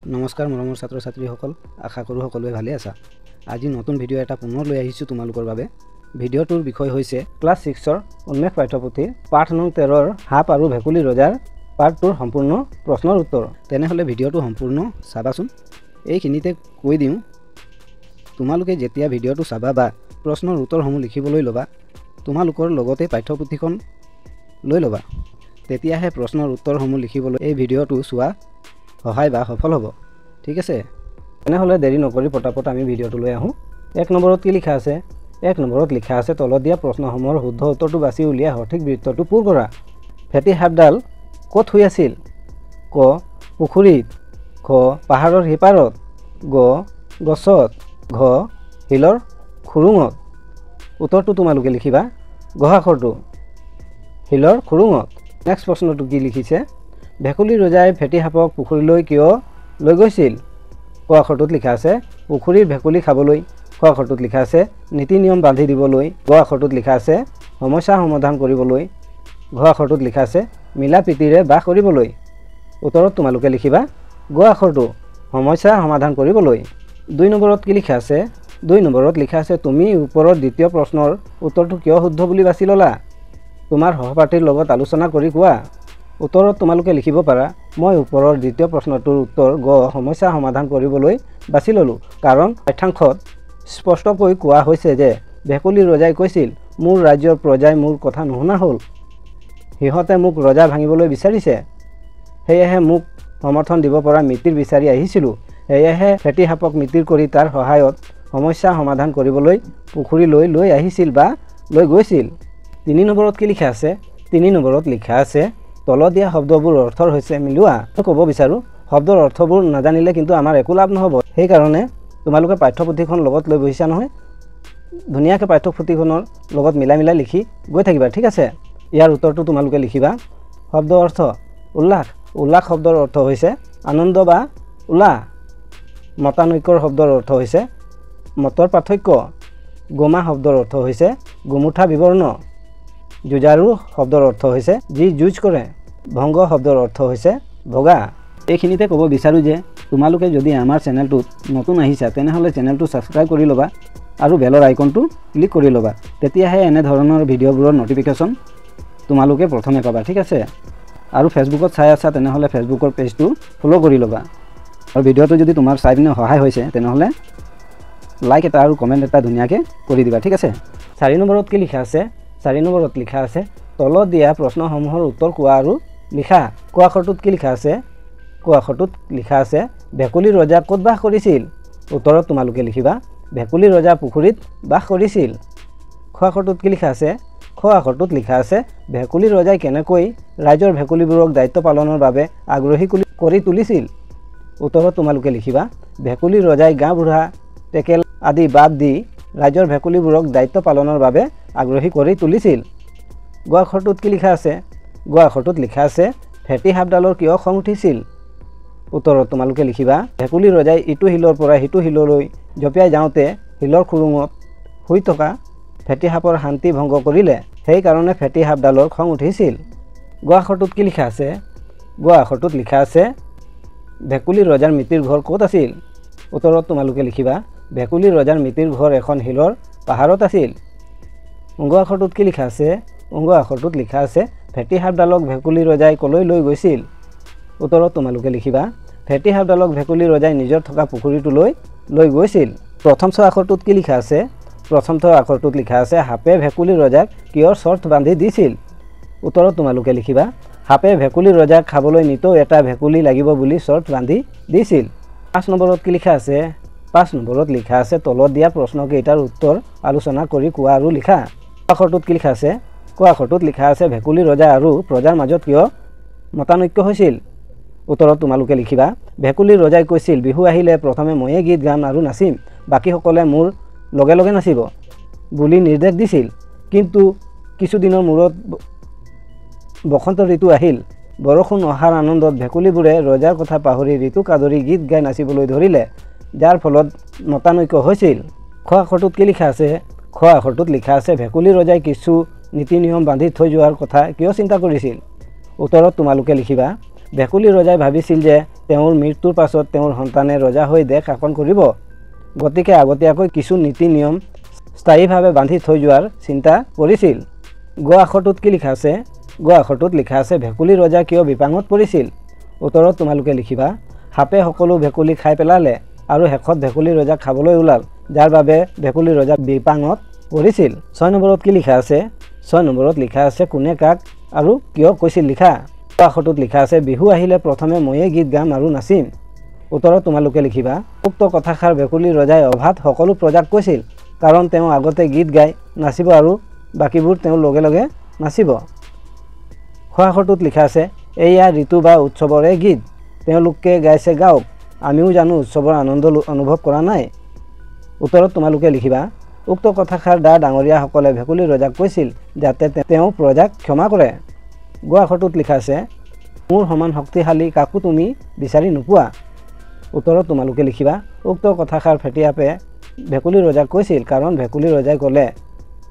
নমস্কাৰ মৰমৰ ছাত্ৰ ছাত্ৰীসকল, আশা কৰোঁ সকলোৱে ভালে আছা। আজি নতুন ভিডিঅ' এটা পুনৰ লৈ আহিছোঁ তোমালোকৰ বাবে। ভিডিঅ'টোৰ বিষয় হৈছে ক্লাছ 6ৰ উন্মেষ পাঠ্যপুথিৰ পাঠ নং 13ৰ সাপ আৰু ভেকুলী ৰজাৰ পাৰ্ট 2ৰ সম্পূৰ্ণ প্ৰশ্নৰ উত্তৰ। তেনেহ'লে ভিডিঅ'টো সম্পূৰ্ণ চাবাচোন। এইখিনিতে কৈ দিওঁ, তোমালোকে যেতিয়া ভিডিঅ'টো চাবা বা প্ৰশ্নৰ উত্তৰসমূহ লিখিবলৈ ল'বা, তোমালোকৰ লগতে পাঠ্যপুথিখন লৈ ল'বা। তেতিয়াহে প্ৰশ্নৰ উত্তৰসমূহ লিখিবলৈ এই ভিডিঅ'টো চোৱা সহায় বা সফল হ'ব। ঠিক আছে, তেনেহ'লে দেৰি নকৰি পটাপট আমি ভিডিঅ'টো লৈ আহোঁ। 1 নম্বৰত কি লিখা আছে? 1 নম্বৰত লিখা আছে, তলত দিয়া প্ৰশ্নসমূহৰ শুদ্ধ উত্তৰটো বাছি উলিয়াই সঠিক বৃত্তটো পূৰ কৰা। ফেঁটী সাপডাল ক'ত শুই আছিল? ক. পুখুৰীত। খ. পাহাৰৰ সিপাৰত। গ. গছত। ঘ. শিলৰ খুৰুঙত। উত্তৰটো তোমালোকে লিখিবা গ আখৰটো, শিলৰ খুৰুঙত। নেক্সট প্ৰশ্নটো কি লিখিছে? ভেকুলী ৰজাই ফেঁটী সাপক পুখুৰীলৈ কিয় লৈ গৈছিল? ক আখৰটোত লিখা আছে পুখুৰীৰ ভেকুলী খাবলৈ। খ আখৰটোত লিখা আছে নীতি নিয়ম বান্ধি দিবলৈ। গ আখৰটোত লিখা আছে সমস্যা সমাধান কৰিবলৈ। ঘ আখৰটোত লিখা আছে মিলা প্ৰীতিৰে বাস কৰিবলৈ। উত্তৰত তোমালোকে লিখিবা গ আখৰটো, সমস্যা সমাধান কৰিবলৈ। 2 নম্বৰত কি লিখা আছে? 2 নম্বৰত লিখা আছে তুমি ওপৰৰ দ্বিতীয় প্ৰশ্নৰ উত্তৰটো কিয় শুদ্ধ বুলি বাছি ল'লা? তোমাৰ সহপাঠীৰ লগত আলোচনা কৰি কোৱা। উত্তৰত তোমালোকে লিখিব পাৰা মই ওপৰৰ দ্বিতীয় প্ৰশ্নটোৰ উত্তৰ গ সমস্যা সমাধান কৰিবলৈ বাছি ল'লোঁ, কাৰণ পাঠ্যাংশত স্পষ্টকৈ কোৱা হৈছে যে ভেকুলী ৰজাই কৈছিল মোৰ ৰাজ্যৰ প্ৰজাই মোৰ কথা নুশুনা হ'ল, সিহঁতে মোক ৰজা ভাঙিবলৈ বিচাৰিছে, সেয়েহে মোক সমৰ্থন দিব পৰা মিতিৰ বিচাৰি আহিছিলোঁ, সেয়েহে ফেঁটী সাপক মিতিৰ কৰি তাৰ সহায়ত সমস্যা সমাধান কৰিবলৈ পুখুৰীলৈ লৈ আহিছিল বা লৈ গৈছিল। 3 নম্বৰত কি লিখা আছে? 3 নম্বৰত লিখা আছে তলত দিয়া শব্দবোৰ অৰ্থৰ হৈছে মিলোৱা। মই ক'ব বিচাৰোঁ শব্দৰ অৰ্থবোৰ নাজানিলে কিন্তু আমাৰ একো লাভ নহ'ব। সেইকাৰণে তোমালোকে পাঠ্যপুথিখন লগত লৈ বহিছা নহয়, ধুনীয়াকৈ পাঠ্যপুথিখনৰ লগত মিলাই লিখি গৈ থাকিবা। ঠিক আছে, ইয়াৰ উত্তৰটো তোমালোকে লিখিবা। শব্দ অৰ্থ উল্লাস। উল্লাস শব্দৰ অৰ্থ হৈছে আনন্দ বা উল্লাহ। মতানৈক্যৰ শব্দৰ অৰ্থ হৈছে মতৰ পাৰ্থক্য। গোমা শব্দৰ অৰ্থ হৈছে গোমোঠা বিবৰ্ণ। যুঁজাৰু শব্দৰ অৰ্থ হৈছে যি যুঁজ কৰে। ভংগ শব্দৰ অৰ্থ হৈছে ভগা। এইখিনিতে ক'ব বিচাৰোঁ যে তোমালোকে যদি আমাৰ চেনেলটোত নতুন আহিছা তেনেহ'লে চেনেলটো ছাবস্ক্ৰাইব কৰি ল'বা আৰু বেলৰ আইকনটো ক্লিক কৰি ল'বা, তেতিয়াহে এনেধৰণৰ ভিডিঅ'বোৰৰ ন'টিফিকেশ্যন তোমালোকে প্ৰথমে পাবা। ঠিক আছে, আৰু ফেচবুকত চাই আছা তেনেহ'লে ফেচবুকৰ পেজটো ফ'ল' কৰি ল'বা। আৰু ভিডিঅ'টো যদি তোমাৰ চাই পিনে সহায় হৈছে তেনেহ'লে লাইক এটা আৰু কমেণ্ট এটা ধুনীয়াকৈ কৰি দিবা। ঠিক আছে। 4 নম্বৰত কি লিখা আছে? 4 নম্বৰত লিখা আছে তলত দিয়া প্ৰশ্নসমূহৰ উত্তৰ কোৱা আৰু লিখা। ক আখৰটোত কি লিখা আছে? ক আখৰটোত লিখা আছে ভেকুলী ৰজা ক'ত বাস কৰিছিল? উত্তৰত তোমালোকে লিখিবা ভেকুলী ৰজা পুখুৰীত বাস কৰিছিল। খ আখৰটোত কি লিখা আছে? খ আখৰটোত লিখা আছে ভেকুলী ৰজাই কেনেকৈ ৰাইজৰ ভেকুলীবোৰক দায়িত্ব পালনৰ বাবে আগ্ৰহী কৰি তুলিছিল? উত্তৰত তোমালোকে লিখিবা ভেকুলী ৰজাই গাঁওবুঢ়া টেকেল আদি বাদ দি ৰাইজৰ ভেকুলীবোৰক দায়িত্ব পালনৰ বাবে আগ্ৰহী কৰি তুলিছিল। গ আখৰটোত কি লিখা আছে? গ আখৰটোত লিখা আছে ফেঁটী সাপডালৰ কিয় খং উঠিছিল? উত্তৰত তোমালোকে লিখিবা ভেকুলী ৰজাই ইটো শিলৰ পৰা সিটো শিললৈ জঁপিয়াই যাওঁতে শিলৰ খুৰুঙত শুই থকা ফেঁটী সাপৰ শান্তি ভংগ কৰিলে, সেইকাৰণে ফেঁটী সাপডালৰ খং উঠিছিল। গ আখৰটোত কি লিখা আছে? গ আখৰটোত লিখা আছে ভেকুলী ৰজাৰ মিতিৰ ঘৰ ক'ত আছিল? উত্তৰত তোমালোকে লিখিবা ভেকুলী ৰজাৰ মিতিৰ ঘৰ এখন শিলৰ পাহাৰত আছিল। অংগ আখৰটোত কি লিখা আছে? অংগ আখৰটোত লিখা আছে ফেঁটী সাপডালক ভেকুলী ৰজাই ক'লৈ লৈ গৈছিল? উত্তৰত তোমালোকে লিখিবা ফেঁটী সাপডালক ভেকুলী ৰজাই নিজৰ থকা পুখুৰীটোলৈ লৈ গৈছিল। প্ৰথম ছ আখৰটোত কি লিখা আছে? প্ৰথম ছ আখৰটোত লিখা আছে সাপে ভেকুলী ৰজাক কিয় চৰ্ত বান্ধি দিছিল? উত্তৰত তোমালোকে লিখিবা সাপে ভেকুলী ৰজাক খাবলৈ নিতৌ এটা ভেকুলী লাগিব বুলি চৰ্ত বান্ধি দিছিল। 5 নম্বৰত কি লিখা আছে? 5 নম্বৰত লিখা আছে তলত দিয়া প্ৰশ্নকেইটাৰ উত্তৰ আলোচনা কৰি কোৱা আৰু লিখা। ক আখৰটোত কি লিখা আছে? ক আখৰটোত লিখা আছে ভেকুলী ৰজা আৰু প্ৰজাৰ মাজত কিয় মতানৈক্য হৈছিল? উত্তৰত তোমালোকে লিখিবা ভেকুলী ৰজাই কৈছিল বিহু আহিলে প্ৰথমে ময়ে গীত গাম আৰু নাচিম, বাকীসকলে মোৰ লগে লগে নাচিব বুলি নিৰ্দেশ দিছিল, কিন্তু কিছুদিনৰ মূৰত বসন্ত ঋতু আহিল। বৰষুণ অহাৰ আনন্দত ভেকুলীবোৰে ৰজাৰ কথা পাহৰি ঋতুক আদৰি গীত গাই নাচিবলৈ ধৰিলে, যাৰ ফলত মতানৈক্য হৈছিল। খ আখৰটোত কি লিখা আছে? খ আখৰটোত লিখা আছে ভেকুলী ৰজাই কিছু নীতি নিয়ম বান্ধি থৈ যোৱাৰ কথা কিয় চিন্তা কৰিছিল? উত্তৰত তোমালোকে লিখিবা ভেকুলী ৰজাই ভাবিছিল যে তেওঁৰ মৃত্যুৰ পাছত তেওঁৰ সন্তানে ৰজা হৈ দেশ শাসন কৰিব। গতিকে আগতীয়াকৈ কিছু নীতি নিয়ম স্থায়ীভাৱে বান্ধি থৈ যোৱাৰ চিন্তা কৰিছিল। গ আখৰটোত কি লিখা আছে? গ আখৰটোত লিখা আছে ভেকুলী ৰজা কিয় বিপাঙত পৰিছিল? উত্তৰত তোমালোকে লিখিবা সাপে সকলো ভেকুলী খাই পেলালে আৰু শেষত ভেকুলী ৰজাক খাবলৈ ওলাল, যাৰ বাবে ভেকুলী ৰজা বিপাঙত পৰিছিল। 6 নম্বৰত কি লিখা আছে? 6 নম্বৰত লিখা আছে কোনে কাক আৰু কিয় কৈছিল লিখা। গ আখৰটোত লিখা আছে বিহু আহিলে প্ৰথমে ময়ে গীত গাম আৰু নাচিম। উত্তৰত তোমালোকে লিখিবা উক্ত কথাষাৰ ভেকুলী ৰজাই অভাত সকলো প্ৰজাক কৈছিল, কাৰণ তেওঁ আগতে গীত গাই নাচিব আৰু বাকীবোৰ তেওঁ লগে লগে নাচিব। খ আখৰটোত লিখা আছে এয়া ঋতু বা উৎসৱৰে গীত, তেওঁলোকে গাইছে গাওক, আমিও জানো উৎসৱৰ আনন্দ অনুভৱ কৰা নাই। উত্তৰত তোমালোকে লিখিবা উক্ত কথাষাৰ দা ডাঙৰীয়াসকলে ভেকুলী ৰজাক কৈছিল যাতে তেওঁ প্ৰজাক ক্ষমা কৰে। গ আখৰটোত লিখা আছে মোৰ সমান শক্তিশালী কাকো তুমি বিচাৰি নোপোৱা। উত্তৰত তোমালোকে লিখিবা উক্ত কথাষাৰ ফেটিয়াপে ভেকুলী ৰজাক কৈছিল, কাৰণ ভেকুলী ৰজাই ক'লে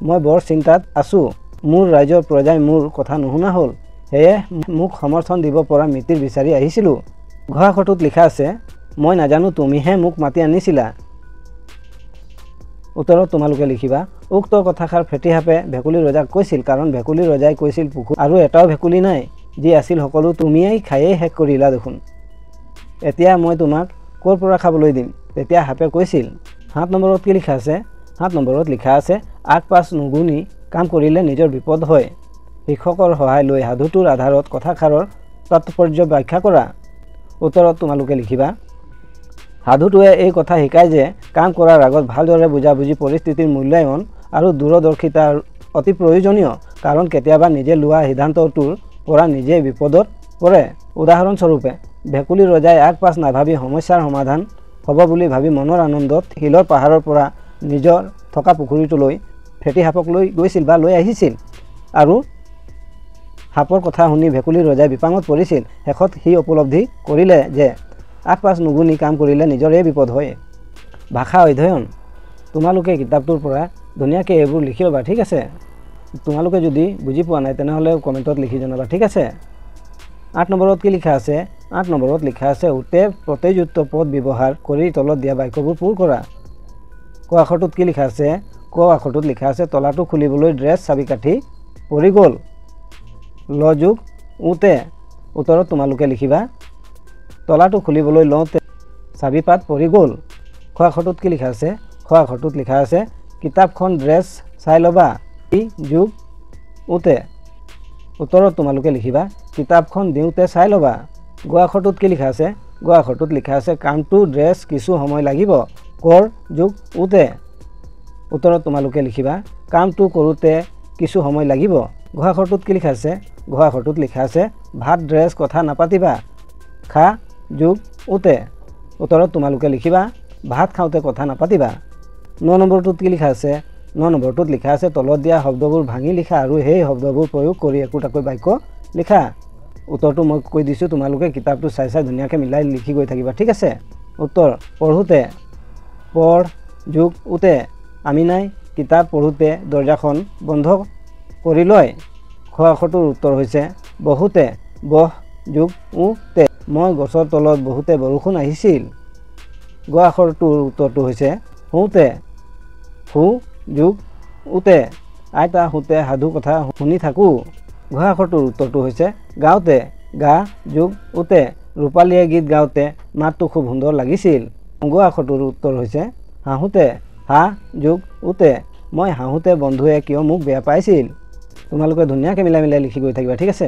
মই বৰ চিন্তাত আছোঁ, মোৰ ৰাজ্যৰ প্ৰজাই মোৰ কথা নুশুনা হ'ল, সেয়ে মোক সমৰ্থন দিব পৰা মিতিৰ বিচাৰি আহিছিলোঁ। ঘ আখৰটোত লিখা আছে মই নাজানো তুমিহে মোক মাতি আনিছিলা। উত্তৰত তোমালোকে লিখিবা উক্ত কথাষাৰ ফেটিসাপে ভেকুলী ৰজাক কৈছিল, কাৰণ ভেকুলী ৰজাই কৈছিল পুখুৰী আৰু এটাও ভেকুলী নাই, যি আছিল সকলো তুমিয়েই খায়েই শেষ কৰিলা দেখোন, এতিয়া মই তোমাক ক'ৰ পৰা খাবলৈ দিম? তেতিয়া সাপে কৈছিল। 7 নম্বৰত কি লিখা আছে? 7 নম্বৰত লিখা আছে আগ পাছ নুগুনি কাম কৰিলে নিজৰ বিপদ হয়। শিক্ষকৰ সহায় লৈ সাধুটোৰ আধাৰত কথাষাৰৰ তাৎপৰ্য ব্যাখ্যা কৰা। উত্তৰত তোমালোকে লিখিবা সাধুটোৱে এই কথা শিকায় যে কাম কৰাৰ আগত ভালদৰে বুজাবুজি পৰিস্থিতিৰ মূল্যায়ন আৰু দূৰদৰ্শিতা অতি প্ৰয়োজনীয়, কাৰণ কেতিয়াবা নিজে লোৱা সিদ্ধান্তটোৰ পৰা নিজে বিপদত পৰে। উদাহৰণস্বৰূপে ভেকুলী ৰজাই আগ পাছ নাভাবি সমস্যাৰ সমাধান হ'ব বুলি ভাবি মনৰ আনন্দত শিলৰ পাহাৰৰ পৰা নিজৰ থকা পুখুৰীটোলৈ ফেটিসাপক লৈ গৈছিল বা লৈ আহিছিল, আৰু সাপৰ কথা শুনি ভেকুলী ৰজাই বিপাঙত পৰিছিল। শেষত সি উপলব্ধি কৰিলে যে আগ পাছ নুগুনি কাম কৰিলে নিজৰে বিপদ হয়। ভাষা অধ্যয়ন তোমালোকে কিতাপটোৰ পৰা ধুনীয়াকৈ এইবোৰ লিখি ল'বা, ঠিক আছে? তোমালোকে যদি বুজি পোৱা নাই তেনেহ'লে কমেণ্টত লিখি জনাবা, ঠিক আছে? 8 নম্বৰত কি লিখা আছে? 8 নম্বৰত লিখা আছে উতে প্ৰত্যয়যুক্ত পদ ব্যৱহাৰ কৰি তলত দিয়া বাক্যবোৰ পূৰ কৰা। ক আখৰটোত কি লিখা আছে? ক আখৰটোত লিখা আছে তলাটো খুলিবলৈ ড্ৰেছ চাবিকাঠি পৰি গ'ল। ল যোগ উতে। উত্তৰত তোমালোকে লিখিবা তলাটো খুলিবলৈ লওঁতে চাবিপাত পৰি গ'ল। খ আখৰটোত কি লিখা আছে? খ আখৰটোত লিখা আছে কিতাপখন ড্ৰেছ চাই ল'বা ই যোগ উতে। উত্তৰত তোমালোকে লিখিবা কিতাপখন দিওঁতে চাই ল'বা। গ আখৰটোত কি লিখা আছে? গ আখৰটোত লিখা আছে কামটো ড্ৰেছ কিছু সময় লাগিব কৰ যোগ উতে। উত্তৰত তোমালোকে লিখিবা কামটো কৰোঁতে কিছু সময় লাগিব। ঘ আখৰটোত কি লিখা আছে? ঘ আখৰটোত লিখা আছে ভাত ড্ৰেছ কথা নাপাতিবা খা যোগ উতে। উত্তৰত তোমালোকে লিখিবা ভাত খাওঁতে কথা নাপাতিবা। 9 নম্বৰটোত কি লিখা আছে? 9 নম্বৰটোত লিখা আছে তলত দিয়া শব্দবোৰ ভাঙি লিখা আৰু সেই শব্দবোৰ প্ৰয়োগ কৰি একোটাকৈ বাক্য লিখা। উত্তৰটো মই কৈ দিছোঁ, তোমালোকে কিতাপটো চাই চাই ধুনীয়াকৈ মিলাই লিখি গৈ থাকিবা, ঠিক আছে? উত্তৰ পঢ়োঁতে পঢ় যোগ উতে। আমি নাই কিতাপ পঢ়োঁতে দৰ্জাখন বন্ধ কৰি লয়। খ আখৰটোৰ উত্তৰ হৈছে বহুতে বহ যোগ উতে। মই গছৰ তলত বহুতে বৰষুণ আহিছিল। গ আখৰটোৰ উত্তৰটো হৈছে শুওঁতে শু যোগ উতে। আইতা শুতে সাধু কথা শুনি থাকোঁ। ঘ আখৰটোৰ উত্তৰটো হৈছে গাওঁতে গা যোগ উতে। ৰূপালীয়ে গীত গাওঁতে মাতটো খুব সুন্দৰ লাগিছিল। গ আখৰটোৰ উত্তৰ হৈছে হাঁহোতে হাঁহ যোগ উতে। মই হাঁহোতে বন্ধুৱে কিয় মোক বেয়া পাইছিল। তোমালোকে ধুনীয়াকৈ মিলাই মিলাই লিখি গৈ থাকিবা, ঠিক আছে?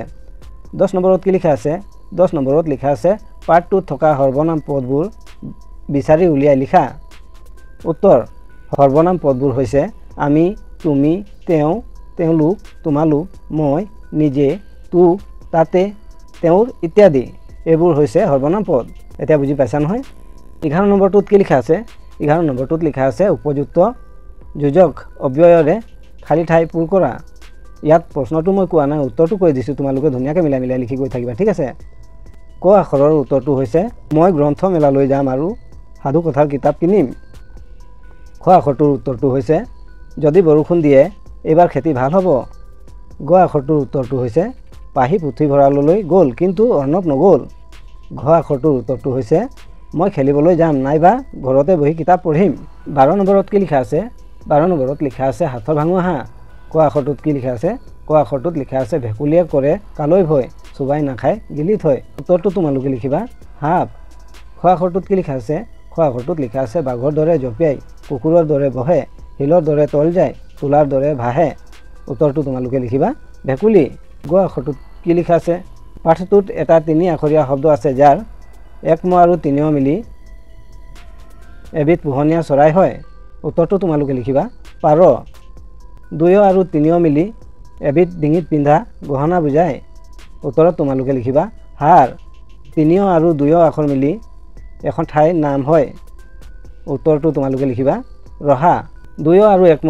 10 নম্বৰত কি লিখা আছে? 10 নম্বৰত লিখা আছে পাঠটোত থকা সৰ্বনাম পদবোৰ বিচাৰি উলিয়াই লিখা। উত্তৰ সৰ্বনাম পদবোৰ হৈছে আমি তুমি তেওঁ তেওঁলোক তোমালোক মই নিজে তোক তাতে তেওঁৰ ইত্যাদি। এইবোৰ হৈছে সৰ্বনাম পদ। এতিয়া বুজি পাইছা নহয়? 11 নম্বৰটোত কি লিখা আছে? 11 নম্বৰটোত লিখা আছে উপযুক্ত যোজক অব্যয়ৰে খালী ঠাই পূৰ কৰা। ইয়াত প্ৰশ্নটো মই কোৱা নাই, উত্তৰটো কৈ দিছোঁ, তোমালোকে ধুনীয়াকৈ মিলাই মিলাই লিখি গৈ থাকিবা, ঠিক আছে? ক আখৰৰ উত্তৰটো হৈছে মই গ্ৰন্থমেলালৈ যাম আৰু সাধু কথাৰ কিতাপ কিনিম। খ আখৰটোৰ উত্তৰটো হৈছে যদি বৰষুণ দিয়ে এইবাৰ খেতি ভাল হ'ব। গ আখৰটোৰ উত্তৰটো হৈছে পাহি পুথিভঁৰাললৈ গ'ল কিন্তু অৰ্ণৱ নগ'ল। ঘ আখৰটোৰ উত্তৰটো হৈছে মই খেলিবলৈ যাম নাইবা ঘৰতে বহি কিতাপ পঢ়িম। 12 নম্বৰত কি লিখা আছে? 12 নম্বৰত লিখা আছে হাতৰ ভাঙোৱা হাঁহ। ক আখৰটোত কি লিখা আছে? ক আখৰটোত লিখা আছে ভেকুলীয়ে কৰে কালৈ ভয়, চোবাই নাখায় গিলি থয়। উত্তৰটো তোমালোকে লিখিবা সাপ। খ আখৰটোত কি লিখা আছে? খ আখৰটোত লিখা আছে বাঘৰ দৰে জঁপিয়াই, কুকুৰৰ দৰে বহে, শিলৰ দৰে তল যায়, তোলাৰ দৰে ভাহে। উত্তৰটো তোমালোকে লিখিবা ভেকুলী। গ আখৰটোত কি লিখা আছে? পাঠটোত এটা 3 আখৰীয়া শব্দ আছে যাৰ 1 ম আৰু 3 ম মিলি এবিধ পোহনীয়া চৰাই হয়। উত্তৰটো তোমালোকে লিখিবা পাৰ। 2 আৰু 3 মিলি এবিধ ডিঙিত পিন্ধা গহনা বুজায়। উত্তৰত তোমালোকে লিখিবা হাৰ। 3 আৰু 2 আখৰ মিলি এখন ঠাইৰ নাম হয়। উত্তৰটো তোমালোকে লিখিবা ৰহা। 2 আৰু 1 ম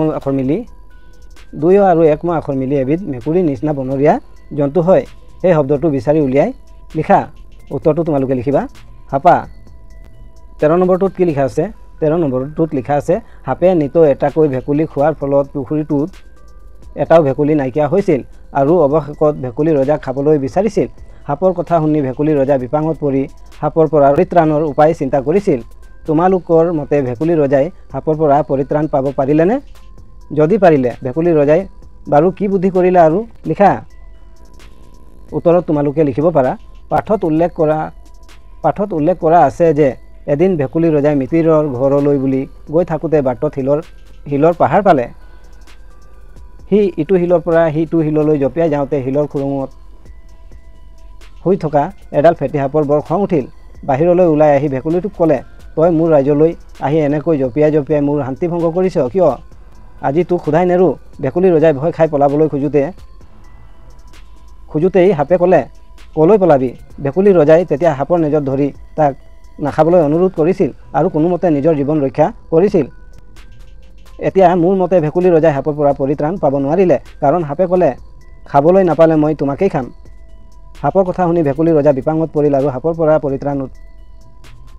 আখৰ মিলি এবিধ মেকুৰীৰ নিচিনা বনৰীয়া জন্তু হয়। সেই শব্দটো বিচাৰি উলিয়াই লিখা। উত্তৰটো তোমালোকে লিখিবা হাপা। 13 নম্বৰটোত কি লিখা আছে? 13 নম্বৰটোত লিখা আছে সাপে নিতৌ এটাকৈ ভেকুলী খোৱাৰ ফলত পুখুৰীটোত এটাও ভেকুলী নাইকিয়া হৈছিল আৰু অৱশেষত ভেকুলী ৰজাক খাবলৈ বিচাৰিছিল। সাপৰ কথা শুনি ভেকুলী ৰজা বিপাঙত পৰি সাপৰ পৰা পৰিত্ৰাণৰ উপায় চিন্তা কৰিছিল। তোমালোকৰ মতে ভেকুলী ৰজাই সাপৰ পৰা পৰিত্ৰাণ পাব পাৰিলেনে? যদি পাৰিলে ভেকুলী ৰজাই বাৰু কি বুদ্ধি কৰিলে আৰু লিখা। উত্তৰত তোমালোকে লিখিব পাৰা পাঠত উল্লেখ কৰা আছে যে এদিন ভেকুলী ৰজাই মিতিৰৰ ঘৰলৈ বুলি গৈ থাকোঁতে বাটত শিলৰ পাহাৰ পালে। সি ইটো শিলৰ পৰা সিটো শিললৈ জঁপিয়াই যাওঁতে শিলৰ খুৰুঙত শুই থকা এডাল ফেটি সাপৰ বৰ খং উঠিল। বাহিৰলৈ ওলাই আহি ভেকুলীটোক ক'লে, তই মোৰ ৰাজ্যলৈ আহি এনেকৈ জঁপিয়াই জঁপিয়াই মোৰ শান্তি ভংগ কৰিছ কিয়? আজি তোক সোধাই নেৰো। ভেকুলী ৰজাই ভয় খাই পলাবলৈ খোজোতেই সাপে ক'লে, ক'লৈ পলাবি? ভেকুলী ৰজাই তেতিয়া সাপৰ নেজত ধৰি তাক নাখাবলৈ অনুৰোধ কৰিছিল আৰু কোনোমতে নিজৰ জীৱন ৰক্ষা কৰিছিল। এতিয়া মোৰ মতে ভেকুলী ৰজাই সাপৰ পৰা পৰিত্ৰাণ পাব নোৱাৰিলে, কাৰণ সাপে ক'লে খাবলৈ নাপালে মই তোমাকেই খাম। সাপৰ কথা শুনি ভেকুলী ৰজা বিপাঙত পৰিল আৰু সাপৰ পৰা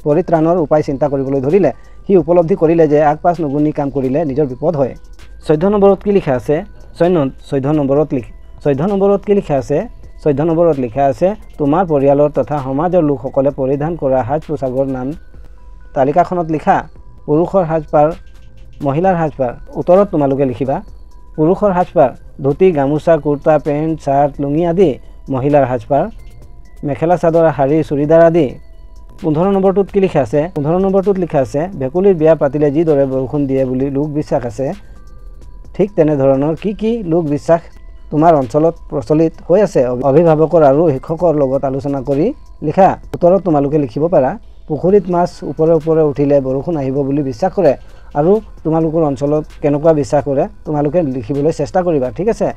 পৰিত্ৰাণৰ উপায় চিন্তা কৰিবলৈ ধৰিলে। সি উপলব্ধি কৰিলে যে আগপাছ নুগুনি কাম কৰিলে নিজৰ বিপদ হয়। 14 নম্বৰত কি লিখা আছে? 14 নম্বৰত কি লিখা আছে? 14 নম্বৰত লিখা আছে তোমাৰ পৰিয়ালৰ তথা সমাজৰ লোকসকলে পৰিধান কৰা সাজ পোছাকৰ নাম তালিকাখনত লিখা। পুৰুষৰ সাজপাৰ, মহিলাৰ সাজপাৰ। উত্তৰত তোমালোকে লিখিবা পুৰুষৰ সাজপাৰ ধুতি, গামোচা, কুৰ্তা, পেণ্ট, চাৰ্ট, লুঙি আদি। মহিলাৰ সাজপাৰ মেখেলা চাদৰ, শাৰী, চুৰিদাৰ আদি। 15 নম্বৰটোত কি লিখা আছে? 15 নম্বৰটোত লিখা আছে ভেকুলীৰ বিয়া পাতিলে যিদৰে বৰষুণ দিয়ে বুলি লোকবিশ্বাস আছে, ঠিক তেনেধৰণৰ কি লোকবিশ্বাস তোমাৰ অঞ্চলত প্ৰচলিত হৈ আছে? অভিভাৱকৰ আৰু শিক্ষকৰ লগত আলোচনা কৰি লিখা। উত্তৰত তোমালোকে লিখিব পাৰা পুখুৰীত মাছ ওপৰে ওপৰে উঠিলে বৰষুণ আহিব বুলি বিশ্বাস কৰে। আৰু তোমালোকৰ অঞ্চলত কেনেকুৱা বিশ্বাস কৰে তোমালোকে লিখিবলৈ চেষ্টা কৰিবা, ঠিক আছে?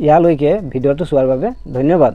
ইয়ালৈকে ভিডিঅ'টো চোৱাৰ বাবে ধন্যবাদ।